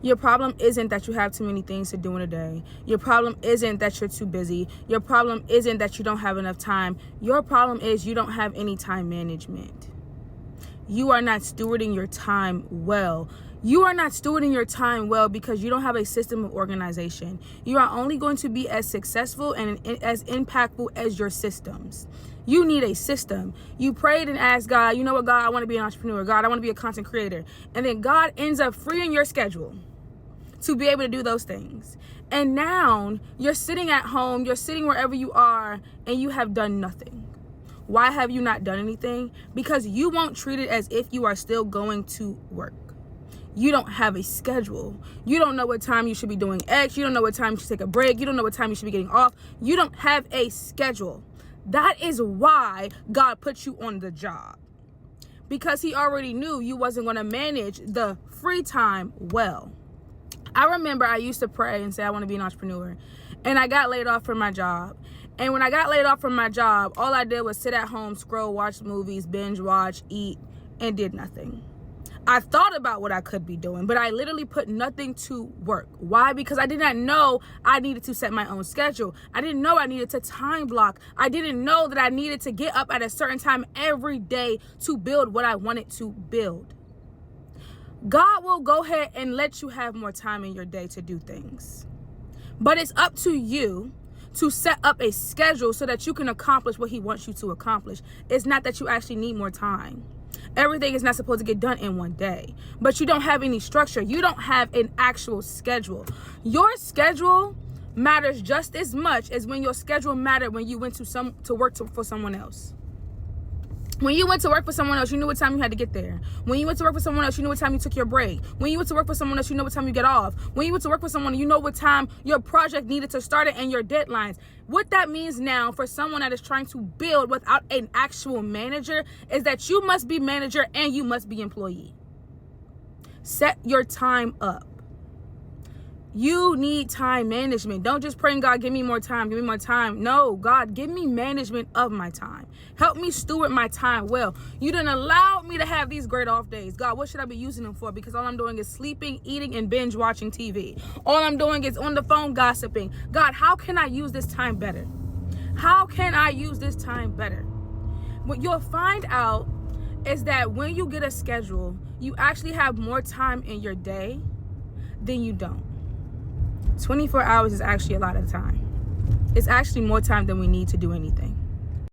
Your problem isn't that you have too many things to do in a day. Your problem isn't that you're too busy. Your problem isn't that you don't have enough time. Your problem is you don't have any time management. You are not stewarding your time well. You are not stewarding your time well because you don't have a system of organization. You are only going to be as successful and as impactful as your systems. You need a system. You prayed and asked God, you know what, God, I want to be an entrepreneur. God, I want to be a content creator. And then God ends up freeing your schedule to be able to do those things. And now you're sitting at home, you're sitting wherever you are, and you have done nothing. Why have you not done anything? Because you won't treat it as if you are still going to work. You don't have a schedule. You don't know what time you should be doing X. You don't know what time you should take a break. You don't know what time you should be getting off. You don't have a schedule. That is why God put you on the job. Because he already knew you wasn't going to manage the free time well. I remember I used to pray and say I want to be an entrepreneur. And I got laid off from my job. And when I got laid off from my job, all I did was sit at home, scroll, watch movies, binge watch, eat, and did nothing. I thought about what I could be doing, but I literally put nothing to work. Why? Because I did not know I needed to set my own schedule. I didn't know I needed to time block. I didn't know that I needed to get up at a certain time every day to build what I wanted to build. God will go ahead and let you have more time in your day to do things. But it's up to you to set up a schedule so that you can accomplish what he wants you to accomplish. It's not that you actually need more time. Everything is not supposed to get done in one day, but you don't have any structure. You don't have an actual schedule. Your schedule matters just as much as when your schedule mattered when you went to work for someone else. When you went to work for someone else, you knew what time you had to get there. When you went to work for someone else, you knew what time you took your break. When you went to work for someone else, you know what time you get off. When you went to work for someone, you know what time your project needed to start it and your deadlines. What that means now for someone that is trying to build without an actual manager is that you must be manager and you must be employee. Set your time up. You need time management. Don't just pray, God, give me more time, give me more time. No, God, give me management of my time. Help me steward my time well. You didn't allow me to have these great off days. God, what should I be using them for? Because all I'm doing is sleeping, eating, and binge watching TV. All I'm doing is on the phone gossiping. God, how can I use this time better? How can I use this time better? What you'll find out is that when you get a schedule, you actually have more time in your day than you don't. 24 hours is actually a lot of time. It's actually more time than we need to do anything.